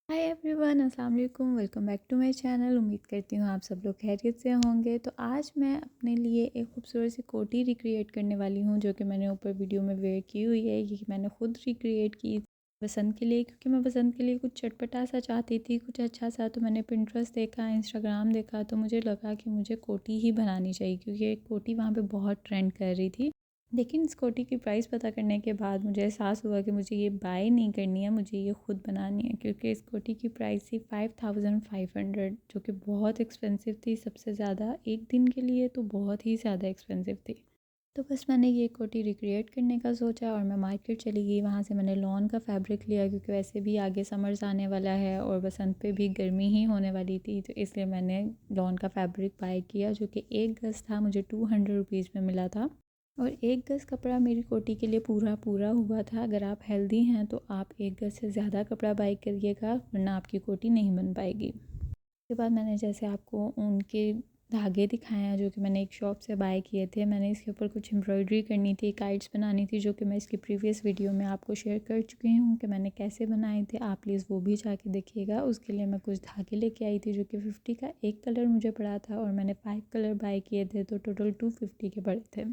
हाय everyone, अस्सलाम वालेकुम। Welcome back to my channel. उम्मीद करती हूँ आप सब लोग खैरियत से होंगे। तो आज मैं अपने लिए एक खूबसूरत सी कोटी रिक्रिएट करने वाली हूँ, जो कि मैंने ऊपर वीडियो में वेयर की हुई है। ये मैंने ख़ुद रिक्रिएट की बसंत के लिए, क्योंकि मैं बसंत के लिए कुछ चटपटा सा चाहती थी, कुछ अच्छा सा। तो मैंने पिंटरेस्ट देखा, इंस्टाग्राम देखा, तो मुझे लगा कि मुझे कोटी ही बनानी चाहिए, क्योंकि कोटी वहाँ पर बहुत ट्रेंड कर रही थी। लेकिन इस कोटी की प्राइस पता करने के बाद मुझे एहसास हुआ कि मुझे ये बाय नहीं करनी है, मुझे ये ख़ुद बनानी है, क्योंकि इस कोटी की प्राइस थी 5500, जो कि बहुत एक्सपेंसिव थी। सबसे ज़्यादा एक दिन के लिए तो बहुत ही ज़्यादा एक्सपेंसिव थी। तो बस मैंने ये कोटी रिक्रिएट करने का सोचा और मैं मार्केट चली गई। वहाँ से मैंने लॉन का फैब्रिक लिया, क्योंकि वैसे भी आगे समर्स आने वाला है और बसंत पे भी गर्मी ही होने वाली थी, तो इसलिए मैंने लॉन का फैब्रिक बाय किया, जो कि एक गज़ था, मुझे 200 रुपीज़ में मिला था। और एक गज़ कपड़ा मेरी कोटी के लिए पूरा हुआ था। अगर आप हेल्दी हैं तो आप एक गज़ से ज़्यादा कपड़ा बाय करिएगा, वरना आपकी कोटी नहीं बन पाएगी। उसके बाद मैंने जैसे आपको उनके धागे दिखाए हैं, जो कि मैंने एक शॉप से बाय किए थे। मैंने इसके ऊपर कुछ एम्ब्रॉयडरी करनी थी, काइट्स बनानी थी, जो कि मैं इसकी प्रीवियस वीडियो में आपको शेयर कर चुकी हूँ कि मैंने कैसे बनाए थे। आप प्लीज़ वो भी जाके देखिएगा। उसके लिए मैं कुछ धागे लेके आई थी, जो कि 50 का एक कलर मुझे पड़ा था और मैंने 5 कलर बाय किए थे, तो टोटल 250 के पड़े थे।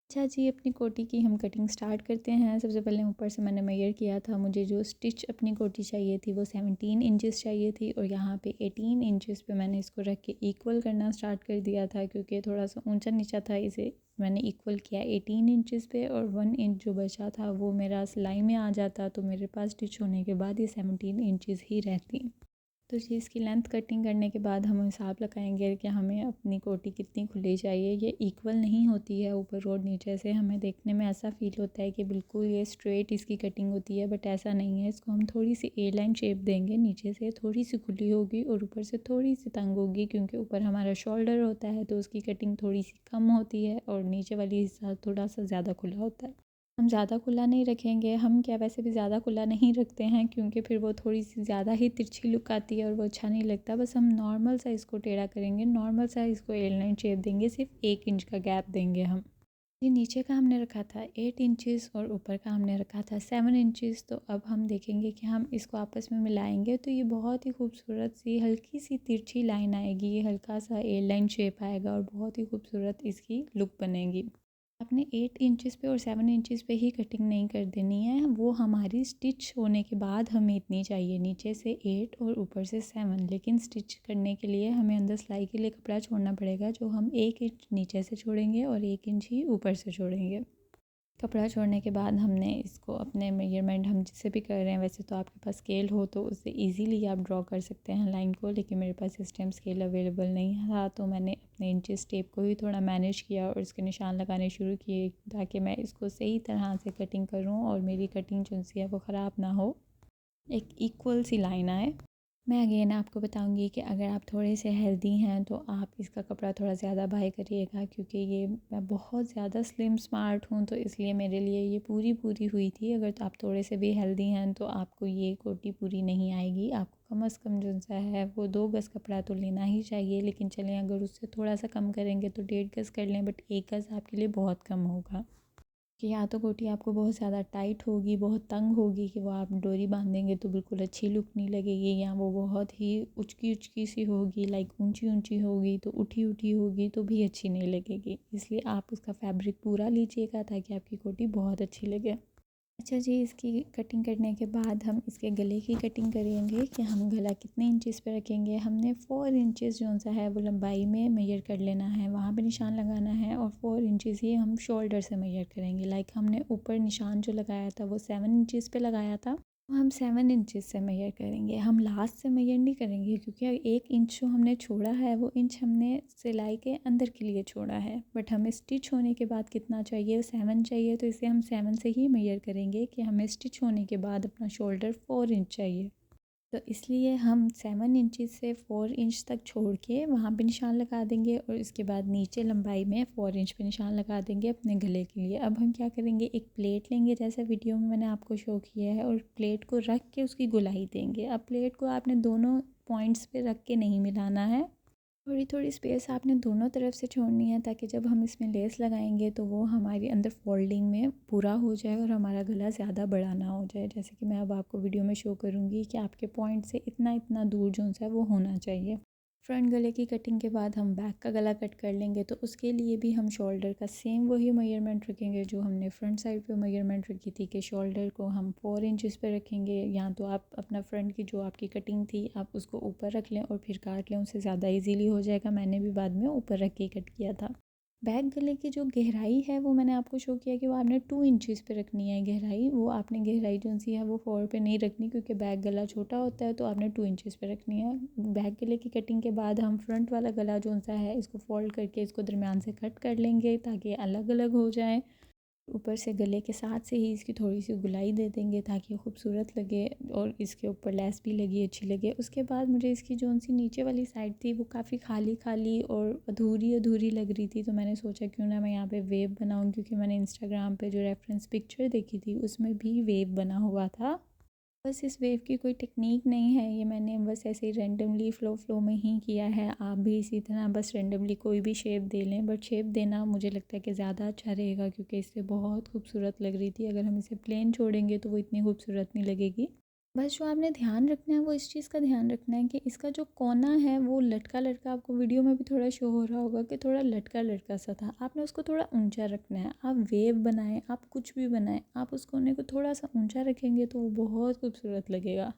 अच्छा जी, अपनी कोटी की हम कटिंग स्टार्ट करते हैं। सबसे पहले ऊपर से मैंने मेजर किया था। मुझे जो स्टिच अपनी कोटी चाहिए थी वो 17 इंचेस चाहिए थी, और यहाँ पे 18 इंचेस पे मैंने इसको रख के इक्वल करना स्टार्ट कर दिया था, क्योंकि थोड़ा सा ऊंचा नीचा था। इसे मैंने इक्वल किया 18 इंचेस पे, और 1 इंच जो बचा था वो मेरा सिलाई में आ जाता, तो मेरे पास स्टिच होने के बाद ये 17 इंचेस ही रहती। तो जी, इसकी लेंथ कटिंग करने के बाद हम हिसाब लगाएंगे कि हमें अपनी कोटी कितनी खुली चाहिए। ये इक्वल नहीं होती है ऊपर और नीचे से। हमें देखने में ऐसा फ़ील होता है कि बिल्कुल ये स्ट्रेट इसकी कटिंग होती है, बट ऐसा नहीं है। इसको हम थोड़ी सी ए लाइन शेप देंगे। नीचे से थोड़ी सी खुली होगी और ऊपर से थोड़ी सी तंग होगी, क्योंकि ऊपर हमारा शोल्डर होता है, तो उसकी कटिंग थोड़ी सी कम होती है और नीचे वाली हिस्सा थोड़ा सा ज़्यादा खुला होता है। हम ज़्यादा खुला नहीं रखेंगे। हम क्या वैसे भी ज़्यादा खुला नहीं रखते हैं, क्योंकि फिर वो थोड़ी सी ज़्यादा ही तिरछी लुक आती है और वो अच्छा नहीं लगता। बस हम नॉर्मल सा इसको टेढ़ा करेंगे, नॉर्मल सा इसको एल लाइन शेप देंगे। सिर्फ 1 इंच का गैप देंगे हम। ये नीचे का हमने रखा था 8 इंचेस और ऊपर का हमने रखा था 7 इंचेस। तो अब हम देखेंगे कि हम इसको आपस में मिलाएंगे तो ये बहुत ही खूबसूरत सी हल्की सी तिरछी लाइन आएगी। ये हल्का सा एल लाइन शेप आएगा और बहुत ही खूबसूरत इसकी लुक बनेगी। आपने 8 इंचेस पे और 7 इंचेस पे ही कटिंग नहीं कर देनी है। वो हमारी स्टिच होने के बाद हमें इतनी चाहिए, नीचे से 8 और ऊपर से 7। लेकिन स्टिच करने के लिए हमें अंदर सिलाई के लिए कपड़ा छोड़ना पड़ेगा, जो हम 1 इंच नीचे से छोड़ेंगे और 1 इंच ही ऊपर से छोड़ेंगे। कपड़ा छोड़ने के बाद हमने इसको अपने मेजरमेंट, हम जिससे भी कर रहे हैं, वैसे तो आपके पास स्केल हो तो उससे इजीली आप ड्रॉ कर सकते हैं लाइन को, लेकिन मेरे पास इस टाइम स्केल अवेलेबल नहीं था, तो मैंने अपने इंचेस टेप को ही थोड़ा मैनेज किया और इसके निशान लगाने शुरू किए, ताकि मैं इसको सही तरह से कटिंग करूँ और मेरी कटिंग जो सी है वो ख़राब ना हो, एक इक्वल सी लाइन आए। मैं अगेन आपको बताऊंगी कि अगर आप थोड़े से हेल्दी हैं तो आप इसका कपड़ा थोड़ा ज़्यादा बाय करिएगा, क्योंकि ये मैं बहुत ज़्यादा स्लिम स्मार्ट हूँ, तो इसलिए मेरे लिए ये पूरी हुई थी। अगर तो आप थोड़े से भी हेल्दी हैं तो आपको ये कोटी पूरी नहीं आएगी। आपको कम से कम जो सा है वो 2 गज़ कपड़ा तो लेना ही चाहिए। लेकिन चलें, अगर उससे थोड़ा सा कम करेंगे तो 1.5 गज़ कर लें, बट 1 गज़ आपके लिए बहुत कम होगा। कि या तो कोटी आपको बहुत ज़्यादा टाइट होगी, बहुत तंग होगी कि वो आप डोरी बांधेंगे तो बिल्कुल अच्छी लुक नहीं लगेगी, या वो बहुत ही उचकी सी होगी, लाइक ऊंची होगी, तो उठी होगी तो भी अच्छी नहीं लगेगी। इसलिए आप उसका फैब्रिक पूरा लीजिएगा ताकि आपकी कोटी बहुत अच्छी लगे। अच्छा जी, इसकी कटिंग करने के बाद हम इसके गले की कटिंग करेंगे कि हम गला कितने इंचेस पे रखेंगे। हमने 4 इंचेस जो सा है वो लंबाई में मेजर कर लेना है, वहाँ पे निशान लगाना है, और 4 इंचेस ही हम शोल्डर से मेजर करेंगे। लाइक हमने ऊपर निशान जो लगाया था वो 7 इंचेस पे लगाया था, तो हम 7 इंचेस से मेजर करेंगे। हम लास्ट से मेजर नहीं करेंगे, क्योंकि 1 इंच जो हमने छोड़ा है वो इंच हमने सिलाई के अंदर के लिए छोड़ा है, बट हमें स्टिच होने के बाद कितना चाहिए, 7 चाहिए, तो इसे हम 7 से ही मेजर करेंगे कि हमें स्टिच होने के बाद अपना शोल्डर 4 इंच चाहिए। तो इसलिए हम 7 इंचेस से 4 इंच तक छोड़ के वहाँ पे निशान लगा देंगे, और इसके बाद नीचे लंबाई में 4 इंच पे निशान लगा देंगे अपने गले के लिए। अब हम क्या करेंगे, एक प्लेट लेंगे, जैसे वीडियो में मैंने आपको शो किया है, और प्लेट को रख के उसकी गोलाई देंगे। अब प्लेट को आपने दोनों पॉइंट्स पे रख के नहीं मिलाना है, थोड़ी थोड़ी स्पेस आपने दोनों तरफ से छोड़नी है, ताकि जब हम इसमें लेस लगाएंगे तो वो हमारी अंदर फोल्डिंग में पूरा हो जाए और हमारा गला ज़्यादा बड़ा ना हो जाए। जैसे कि मैं अब आपको वीडियो में शो करूँगी कि आपके पॉइंट से इतना इतना दूर जो सा है वो होना चाहिए। फ्रंट गले की कटिंग के बाद हम बैक का गला कट कर लेंगे, तो उसके लिए भी हम शोल्डर का सेम वही मेजरमेंट रखेंगे जो हमने फ्रंट साइड पे मेजरमेंट रखी थी, कि शोल्डर को हम 4 इंचज़ पे रखेंगे। या तो आप अपना फ्रंट की जो आपकी कटिंग थी आप उसको ऊपर रख लें और फिर काट लें, उससे ज़्यादा इजीली हो जाएगा। मैंने भी बाद में ऊपर रख के कट किया था। बैक गले की जो गहराई है वो मैंने आपको शो किया कि वो आपने 2 इंचज़ पे रखनी है गहराई। वो आपने गहराई जो सी है वो 4 पे नहीं रखनी, क्योंकि बैक गला छोटा होता है, तो आपने 2 इंचज़ पे रखनी है। बैक गले की कटिंग के बाद हम फ्रंट वाला गला जो सा है इसको फोल्ड करके इसको दरमियान से कट कर लेंगे, ताकि अलग अलग हो जाए। ऊपर से गले के साथ से ही इसकी थोड़ी सी गुलाई दे देंगे ताकि ये खूबसूरत लगे, और इसके ऊपर लेस भी लगी अच्छी लगे। उसके बाद मुझे इसकी जो सी नीचे वाली साइड थी वो काफ़ी खाली खाली और अधूरी अधूरी लग रही थी, तो मैंने सोचा क्यों ना मैं यहाँ पे वेव बनाऊँ, क्योंकि मैंने इंस्टाग्राम पे जो रेफरेंस पिक्चर देखी थी उसमें भी वेव बना हुआ था। बस इस वेव की कोई टेक्निक नहीं है, ये मैंने बस ऐसे ही रैंडमली फ़्लो में ही किया है। आप भी इसी तरह बस रैंडमली कोई भी शेप दे लें, बट शेप देना मुझे लगता है कि ज़्यादा अच्छा रहेगा, क्योंकि इससे बहुत खूबसूरत लग रही थी। अगर हम इसे प्लेन छोड़ेंगे तो वो इतनी खूबसूरत नहीं लगेगी। बस जो आपने ध्यान रखना है वो इस चीज़ का ध्यान रखना है कि इसका जो कोना है वो लटका लटका, आपको वीडियो में भी थोड़ा शो हो रहा होगा कि थोड़ा लटका लटका सा था। आपने उसको थोड़ा ऊंचा रखना है। आप वेव बनाएं, आप कुछ भी बनाएं, आप उस कोने को थोड़ा सा ऊंचा रखेंगे तो वो बहुत खूबसूरत लगेगा।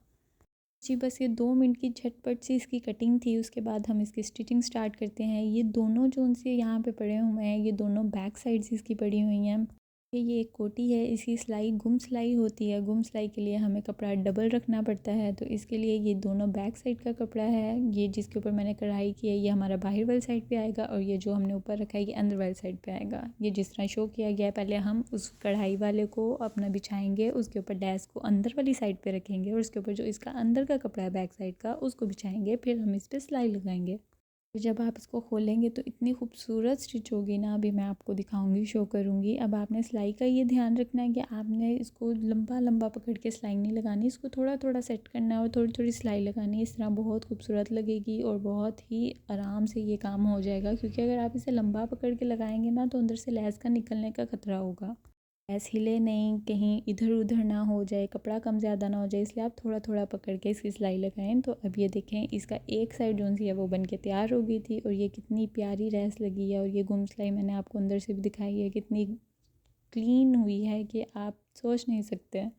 जी, बस ये 2 मिनट की झटपट सी इसकी कटिंग थी। उसके बाद हम इसकी स्टिचिंग स्टार्ट करते हैं। ये दोनों जो उनसे यहाँ पे पड़े हुए हैं, ये दोनों बैक साइड से इसकी पड़ी हुई हैं। ये एक कोटी है, इसकी सिलाई गुम सिलाई होती है। गुम सिलाई के लिए हमें कपड़ा डबल रखना पड़ता है, तो इसके लिए ये दोनों बैक साइड का कपड़ा है। ये जिसके ऊपर मैंने कढ़ाई की है ये हमारा बाहर वाली साइड पे आएगा, और ये जो हमने ऊपर रखा है ये अंदर वाली साइड पे आएगा। ये जिस तरह शो किया गया है, पहले हम उस कढ़ाई वाले को अपना बिछाएंगे, उसके ऊपर डैश को अंदर वाली साइड पे रखेंगे, और उसके ऊपर जो इसका अंदर का कपड़ा है बैक साइड का उसको बिछाएंगे, फिर हम इस पर सिलाई लगाएंगे। फिर जब आप इसको खोलेंगे तो इतनी खूबसूरत स्टिच होगी ना, अभी मैं आपको दिखाऊंगी, शो करूंगी। अब आपने सिलाई का ये ध्यान रखना है कि आपने इसको लंबा लंबा पकड़ के सिलाई नहीं लगानी, इसको थोड़ा थोड़ा सेट करना है और थोड़ी थोड़ी सिलाई लगानी है। इस तरह बहुत खूबसूरत लगेगी और बहुत ही आराम से ये काम हो जाएगा, क्योंकि अगर आप इसे लंबा पकड़ के लगाएंगे ना तो अंदर से लेस का निकलने का खतरा होगा। गैस हिले नहीं, कहीं इधर उधर ना हो जाए, कपड़ा कम ज़्यादा ना हो जाए, इसलिए आप थोड़ा थोड़ा पकड़ के इसकी सिलाई लगाएं। तो अब ये देखें, इसका एक साइड जो सी है वो बन के तैयार हो गई थी, और ये कितनी प्यारी रेस लगी है। और ये गुम सिलाई मैंने आपको अंदर से भी दिखाई है, कितनी क्लीन हुई है कि आप सोच नहीं सकते।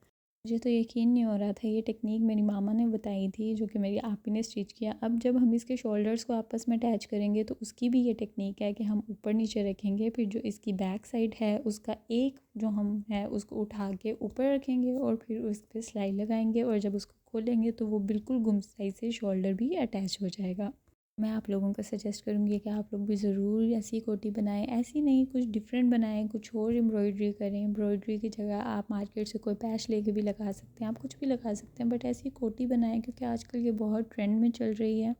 मुझे तो यकीन नहीं हो रहा था। ये टेक्निक मेरी मामा ने बताई थी, जो कि मेरी आपी ने स्टिच किया। अब जब हम इसके शोल्डर्स को आपस में अटैच करेंगे तो उसकी भी ये टेक्निक है कि हम ऊपर नीचे रखेंगे, फिर जो इसकी बैक साइड है उसका एक जो हम है उसको उठा के ऊपर रखेंगे और फिर उस पर सिलाई लगाएंगे, और जब उसको खोलेंगे तो वो बिल्कुल गुम सिलाई से शोल्डर भी अटैच हो जाएगा। मैं आप लोगों को सजेस्ट करूँगी कि आप लोग भी ज़रूर ऐसी कोटी बनाएं। ऐसी नहीं, कुछ डिफरेंट बनाएं, कुछ और एम्ब्रॉयडरी करें। एम्ब्रॉयडरी की जगह आप मार्केट से कोई पैच लेके भी लगा सकते हैं, आप कुछ भी लगा सकते हैं, बट ऐसी कोटी बनाएं, क्योंकि आजकल ये बहुत ट्रेंड में चल रही है।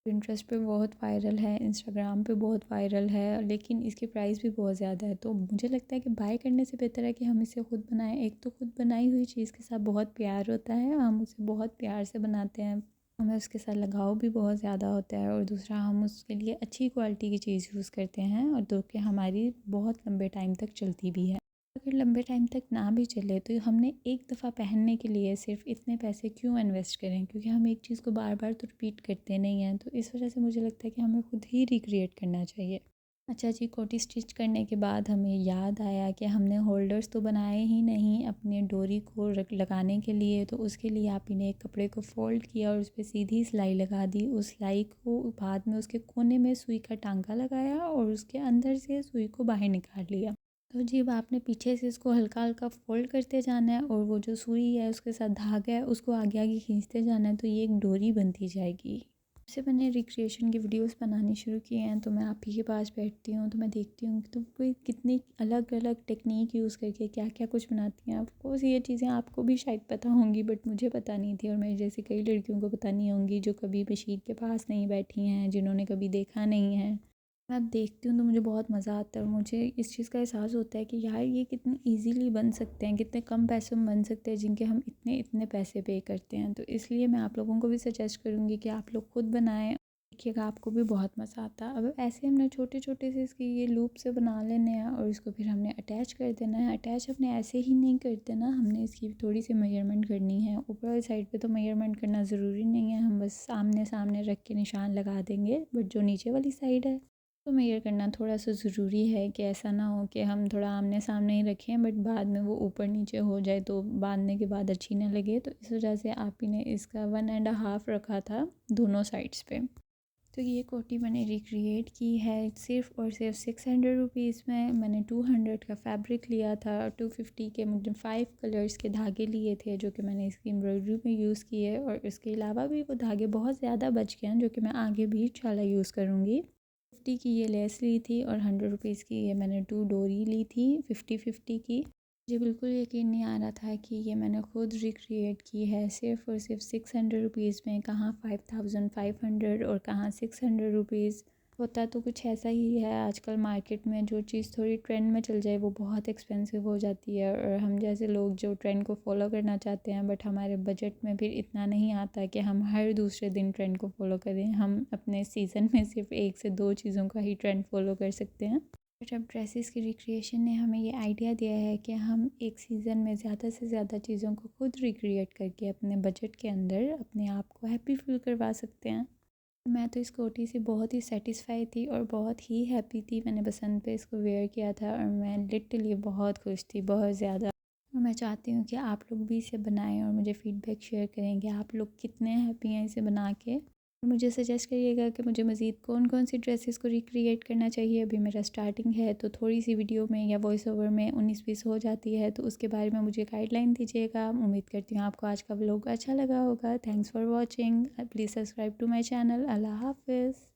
पिंटरेस्ट पे बहुत वायरल है, इंस्टाग्राम पे बहुत वायरल है, लेकिन इसकी प्राइस भी बहुत ज़्यादा है। तो मुझे लगता है कि बाय करने से बेहतर है कि हम इसे खुद बनाएं। एक तो खुद बनाई हुई चीज़ के साथ बहुत प्यार होता है, हम उसे बहुत प्यार से बनाते हैं, हमें उसके साथ लगाव भी बहुत ज़्यादा होता है, और दूसरा हम उसके लिए अच्छी क्वालिटी की चीज़ यूज़ करते हैं, और जो कि हमारी बहुत लंबे टाइम तक चलती भी है। अगर लंबे टाइम तक ना भी चले तो हमने एक दफ़ा पहनने के लिए सिर्फ इतने पैसे क्यों इन्वेस्ट करें, क्योंकि हम एक चीज़ को बार बार तो रिपीट करते नहीं हैं। तो इस वजह से मुझे लगता है कि हमें खुद ही रिक्रिएट करना चाहिए। अच्छा जी, कोटी स्टिच करने के बाद हमें याद आया कि हमने होल्डर्स तो बनाए ही नहीं अपने डोरी को रख लगाने के लिए, तो उसके लिए आप इन्हें एक कपड़े को फ़ोल्ड किया और उस पर सीधी सिलाई लगा दी। उस सिलाई को बाद में उसके कोने में सुई का टांका लगाया और उसके अंदर से सुई को बाहर निकाल लिया। तो जी, अब आपने पीछे से इसको हल्का हल्का फ़ोल्ड करते जाना है, और वो जो सुई है उसके साथ धागा है उसको आगे आगे खींचते जाना है, तो ये एक डोरी बनती जाएगी। जब से मैंने रिक्रिएशन की वीडियोस बनानी शुरू की हैं तो मैं आप ही के पास बैठती हूँ, तो मैं देखती हूँ कि तो कोई कितनी अलग अलग टेक्निक यूज़ करके क्या क्या कुछ बनाती हैं। ऑफकोर्स ये चीज़ें आपको भी शायद पता होंगी, बट मुझे पता नहीं थी, और मेरे जैसे कई लड़कियों को पता नहीं होंगी जो कभी मशीन के पास नहीं बैठी हैं, जिन्होंने कभी देखा नहीं है। मैं अब देखती हूँ तो मुझे बहुत मज़ा आता है, और मुझे इस चीज़ का एहसास होता है कि यार ये कितनी इजीली बन सकते हैं, कितने कम पैसों में बन सकते हैं, जिनके हम इतने इतने पैसे पे करते हैं। तो इसलिए मैं आप लोगों को भी सजेस्ट करूँगी कि आप लोग खुद बनाएं। देखिएगा, आपको भी बहुत मज़ा आता। अब ऐसे हमने छोटे छोटे से इसकी ये लूप से बना लेने हैं और इसको फिर हमने अटैच कर देना है। अटैच अपने ऐसे ही नहीं कर देना, हमने इसकी थोड़ी सी मेजरमेंट करनी है। ऊपर वाली साइड पे तो मेजरमेंट करना ज़रूरी नहीं है, हम बस आमने सामने रख के निशान लगा देंगे। बट जो नीचे वाली साइड है तो मेजर करना थोड़ा सा ज़रूरी है कि ऐसा ना हो कि हम थोड़ा आमने सामने ही रखें बट बाद में वो ऊपर नीचे हो जाए तो बांधने के बाद अच्छी ना लगे। तो इस वजह से आप ही ने इसका 1.5 रखा था दोनों साइड्स पे। तो ये कोटी मैंने रिक्रिएट की है सिर्फ़ और सिर्फ 600 रुपीज़ में। मैंने 200 का फैब्रिक लिया था, 250 के मुझे 5 कलर्स के धागे लिए थे जो कि मैंने इसकी एम्ब्रॉयडरी में यूज़ किए। और इसके अलावा भी वो धागे बहुत ज़्यादा बच गए हैं जो कि मैं आगे भी इंशाल्लाह यूज़ करूँगी। 50 की ये लेस ली थी और 100 रुपीज़ की ये मैंने 2 डोरी ली थी 50-50 की। मुझे बिल्कुल यकीन नहीं आ रहा था कि ये मैंने खुद रिक्रिएट की है सिर्फ़ और सिर्फ 600 रुपीज़ में। कहाँ 5500 और कहाँ 600 रुपीज़। होता तो कुछ ऐसा ही है, आजकल मार्केट में जो चीज़ थोड़ी ट्रेंड में चल जाए वो बहुत एक्सपेंसिव हो जाती है। और हम जैसे लोग जो ट्रेंड को फॉलो करना चाहते हैं बट हमारे बजट में फिर इतना नहीं आता कि हम हर दूसरे दिन ट्रेंड को फॉलो करें। हम अपने सीज़न में सिर्फ 1 से 2 चीज़ों का ही ट्रेंड फॉलो कर सकते हैं। बट अब ड्रेसेस की रिक्रिएशन ने हमें ये आइडिया दिया है कि हम एक सीज़न में ज़्यादा से ज़्यादा चीज़ों को खुद रिक्रिएट करके अपने बजट के अंदर अपने आप को हैप्पी फील करवा सकते हैं। मैं तो इस कोटी से बहुत ही सेटिस्फाई थी और बहुत ही हैप्पी थी। मैंने बसंत पे इसको वेयर किया था और मैं लिटरली बहुत खुश थी, बहुत ज़्यादा। और मैं चाहती हूँ कि आप लोग भी इसे बनाएं और मुझे फ़ीडबैक शेयर करेंगे आप लोग कितने हैप्पी हैं इसे बना के। और मुझे सजेस्ट करिएगा कि मुझे मज़ीद कौन कौन सी ड्रेसेस को रिक्रिएट करना चाहिए। अभी मेरा स्टार्टिंग है तो थोड़ी सी वीडियो में या वॉइस ओवर में 19-20 हो जाती है, तो उसके बारे में मुझे गाइडलाइन दीजिएगा। उम्मीद करती हूँ आपको आज का व्लॉग अच्छा लगा होगा। Thanks for watching. Please subscribe to my channel. अल्लाह हाफिज़।